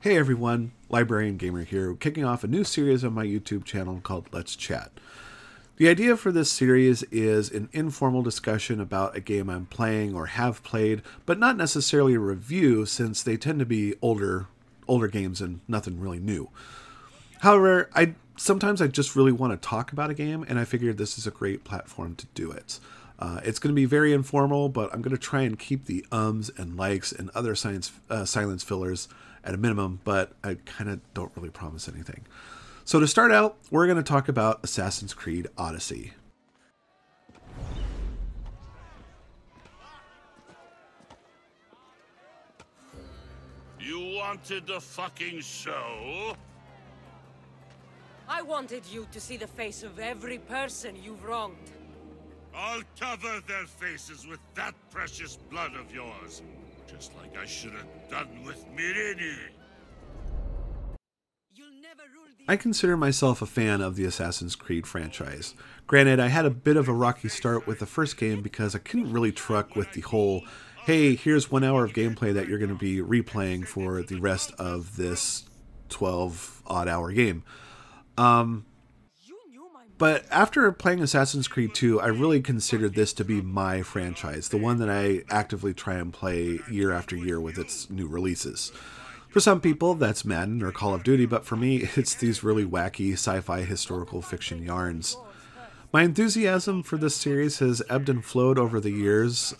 Hey everyone, Librarian Gamer here, kicking off a new series on my YouTube channel called Let's Chat. The idea for this series is an informal discussion about a game I'm playing or have played, but not necessarily a review since they tend to be older games and nothing really new. However, sometimes I just really want to talk about a game, and I figured this is a great platform to do it. It's going to be very informal, but I'm going to try and keep the ums and likes and other silence fillers at a minimum, but I kind of don't really promise anything. So to start out, we're going to talk about Assassin's Creed Odyssey. You wanted the fucking show? I wanted you to see the face of every person you've wronged. I'll cover their faces with that precious blood of yours. Just like I should have done with Mirini. I consider myself a fan of the Assassin's Creed franchise. Granted, I had a bit of a rocky start with the first game because I couldn't really truck with the whole, hey, here's 1 hour of gameplay that you're going to be replaying for the rest of this 12-odd hour game. But after playing Assassin's Creed 2, I really considered this to be my franchise, the one that I actively try and play year after year with its new releases. For some people, that's Madden or Call of Duty, but for me, it's these really wacky sci-fi historical fiction yarns. My enthusiasm for this series has ebbed and flowed over the years,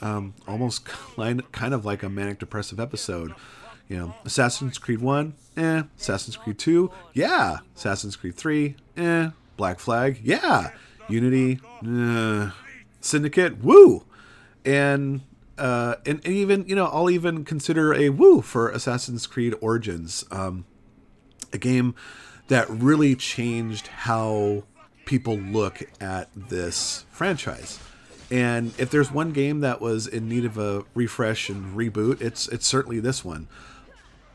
almost kind of like a manic depressive episode. You know, Assassin's Creed 1, Assassin's Creed 2, yeah. Assassin's Creed 3, Black Flag, yeah. Unity, Syndicate, woo. And even, you know, I'll even consider a woo for Assassin's Creed Origins, a game that really changed how people look at this franchise. And if there's one game that was in need of a refresh and reboot, it's certainly this one.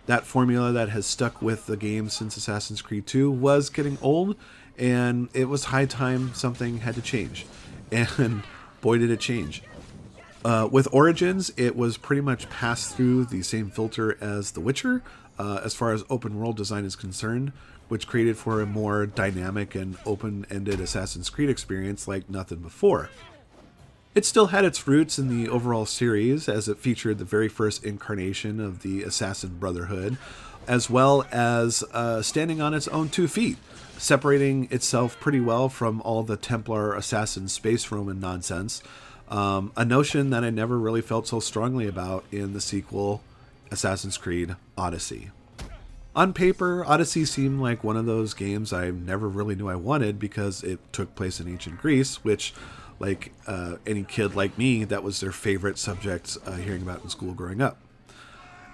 That formula that has stuck with the game since Assassin's Creed 2 was getting old, and it was high time something had to change. And boy, did it change. With Origins, it was pretty much passed through the same filter as The Witcher, as far as open world design is concerned, which created for a more dynamic and open-ended Assassin's Creed experience like nothing before. It still had its roots in the overall series, as it featured the very first incarnation of the Assassin Brotherhood, as well as standing on its own 2 feet, separating itself pretty well from all the Templar assassin space Roman nonsense, a notion that I never really felt so strongly about in the sequel, Assassin's Creed Odyssey. On paper, Odyssey seemed like one of those games I never really knew I wanted because it took place in ancient Greece, which, like any kid like me, that was their favorite subject hearing about in school growing up.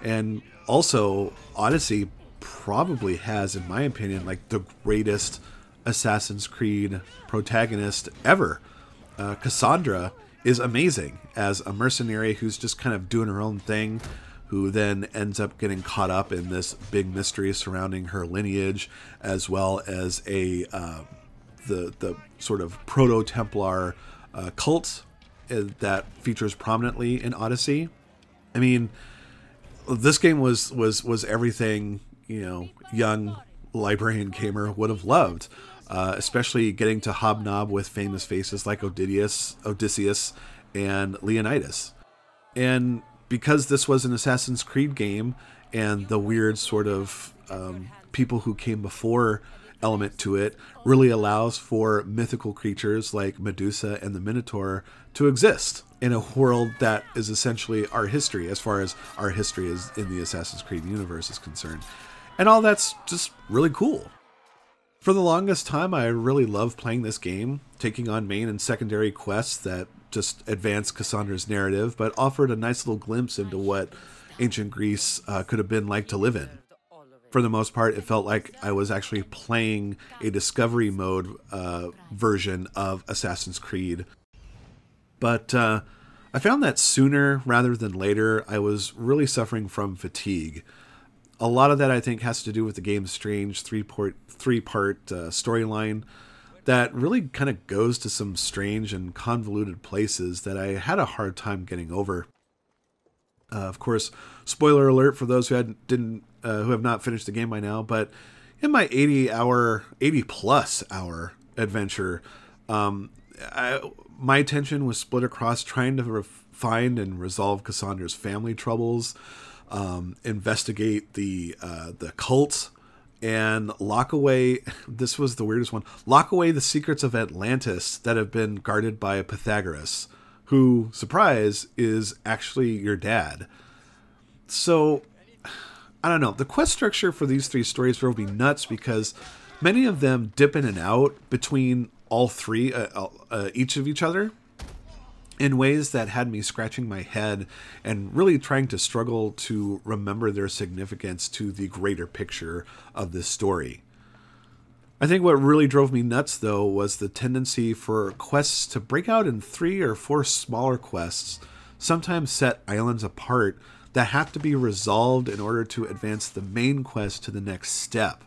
And also, Odyssey probably has, in my opinion, like the greatest Assassin's Creed protagonist ever. Cassandra is amazing as a mercenary who's just kind of doing her own thing, who then ends up getting caught up in this big mystery surrounding her lineage, as well as the sort of proto-Templar cult that features prominently in Odyssey. I mean, this game was everything, you know, young librarian gamer would have loved, especially getting to hobnob with famous faces like Odysseus and Leonidas. And because this was an Assassin's Creed game and the weird sort of people who came before element to it really allows for mythical creatures like Medusa and the Minotaur to exist in a world that is essentially our history, as far as our history is in the Assassin's Creed universe is concerned. And all that's just really cool. For the longest time, I really loved playing this game, taking on main and secondary quests that just advanced Cassandra's narrative, but offered a nice little glimpse into what ancient Greece could have been like to live in. For the most part, it felt like I was actually playing a discovery mode version of Assassin's Creed. But I found that sooner rather than later, I was really suffering from fatigue. A lot of that, I think, has to do with the game's strange three-part storyline that really kind of goes to some strange and convoluted places that I had a hard time getting over. Of course, spoiler alert for those who didn't who have not finished the game by now, but in my 80-plus hour adventure, my attention was split across trying to find and resolve Cassandra's family troubles, investigate the cult, and lock away, this was the weirdest one, lock away the secrets of Atlantis that have been guarded by Pythagoras, who, surprise, is actually your dad. So, I don't know. The quest structure for these 3 stories drove me nuts because many of them dip in and out between all 3, each of each other, in ways that had me scratching my head and really trying to struggle to remember their significance to the greater picture of this story. I think what really drove me nuts, though, was the tendency for quests to break out in 3 or 4 smaller quests, sometimes set islands apart, that have to be resolved in order to advance the main quest to the next step.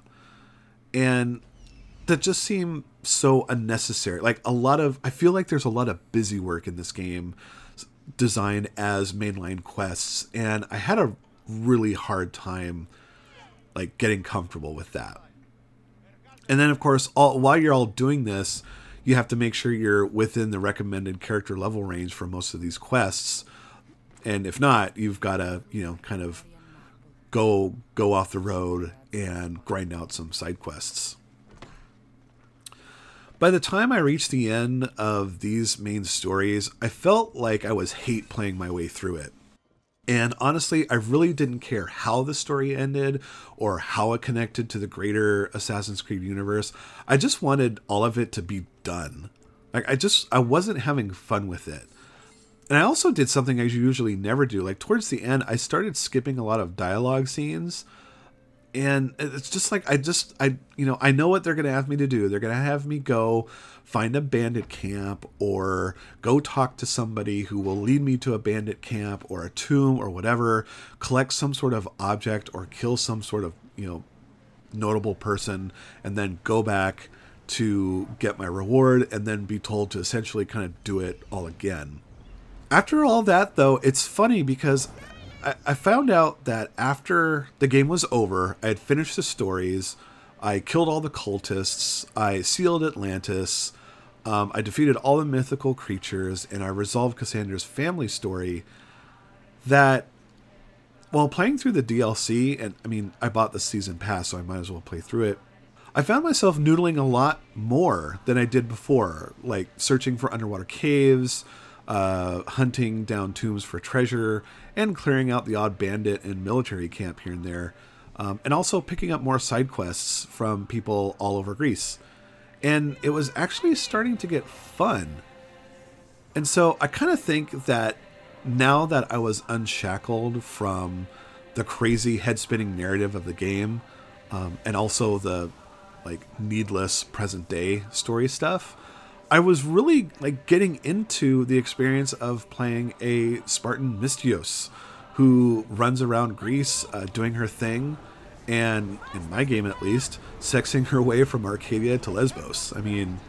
And that just seemed so unnecessary. Like I feel like there's a lot of busy work in this game designed as mainline quests, and I had a really hard time like getting comfortable with that. And then, of course, while you're all doing this, you have to make sure you're within the recommended character level range for most of these quests. And if not, you've got to, kind of go off the road and grind out some side quests. By the time I reached the end of these main stories, I felt like I was hate playing my way through it. And honestly, I really didn't care how the story ended or how it connected to the greater Assassin's Creed universe. I just wanted all of it to be done. Like I wasn't having fun with it. And I also did something I usually never do. Like towards the end, I started skipping a lot of dialogue scenes. And it's just like, I know what they're going to ask me to do. They're going to have me go find a bandit camp or go talk to somebody who will lead me to a bandit camp or a tomb or whatever, collect some sort of object or kill some sort of, notable person, and then go back to get my reward and then be told to essentially kind of do it all again. After all that, though, it's funny because I found out that after the game was over, I had finished the stories, I killed all the cultists, I sealed Atlantis, I defeated all the mythical creatures, and I resolved Cassandra's family story, that while playing through the DLC, and I mean, I bought the season pass, so I might as well play through it, I found myself noodling a lot more than I did before, like searching for underwater caves, hunting down tombs for treasure, and clearing out the odd bandit and military camp here and there, and also picking up more side quests from people all over Greece. And it was actually starting to get fun. And so I kind of think that now that I was unshackled from the crazy head-spinning narrative of the game, and also the needless present day story stuff, I was really getting into the experience of playing a Spartan Mystios who runs around Greece doing her thing, and in my game at least, sexing her way from Arcadia to Lesbos. I mean,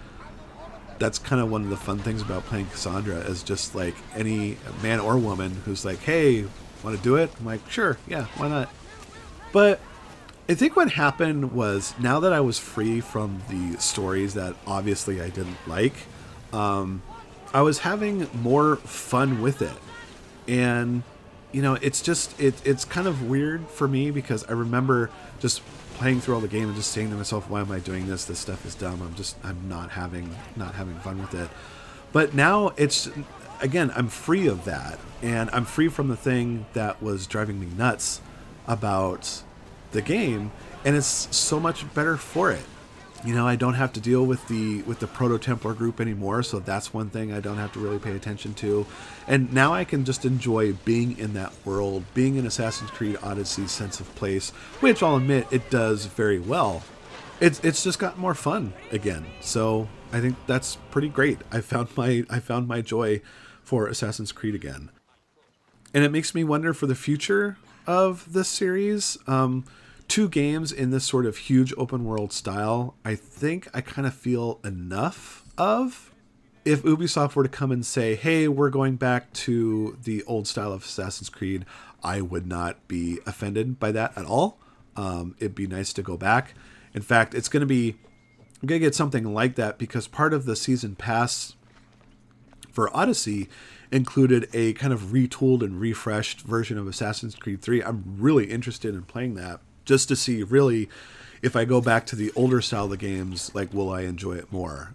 that's kind of one of the fun things about playing Cassandra, is just any man or woman who's like, hey, want to do it? I'm like, sure, yeah, why not? But I think what happened was, now that I was free from the stories that obviously I didn't like, I was having more fun with it. And, it's just, it's kind of weird for me, because I remember just playing through all the game and just saying to myself, why am I doing this? This stuff is dumb. I'm not having fun with it. But now again, I'm free of that. And I'm free from the thing that was driving me nuts about the game, and it's so much better for it. I don't have to deal with the Proto-Templar group anymore, so that's one thing I don't have to really pay attention to. And now I can just enjoy being in that world, being in Assassin's Creed Odyssey's sense of place, which I'll admit it does very well. It's just gotten more fun again. So I think that's pretty great. I found my joy for Assassin's Creed again. And it makes me wonder for the future of this series. 2 games in this sort of huge open world style, I think I kind of feel enough of. If Ubisoft were to come and say, hey, we're going back to the old style of Assassin's Creed, I would not be offended by that at all. it'd be nice to go back. In fact, I'm going to get something like that because part of the season pass for Odyssey included a kind of retooled and refreshed version of Assassin's Creed 3. I'm really interested in playing that just to see really if I go back to the older style of the games, like, will I enjoy it more?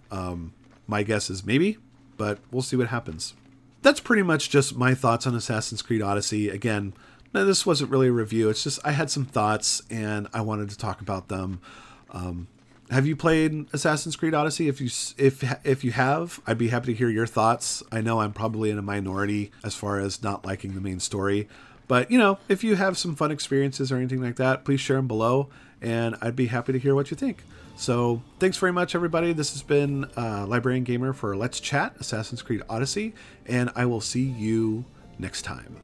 My guess is maybe, but we'll see what happens. That's pretty much just my thoughts on Assassin's Creed Odyssey. Again, this wasn't really a review. It's just I had some thoughts and I wanted to talk about them. Have you played Assassin's Creed Odyssey? If you have, I'd be happy to hear your thoughts. I know I'm probably in a minority as far as not liking the main story. But, you know, if you have some fun experiences or anything like that, please share them below, and I'd be happy to hear what you think. So, thanks very much, everybody. This has been Librarian Gamer for Let's Chat Assassin's Creed Odyssey, and I will see you next time.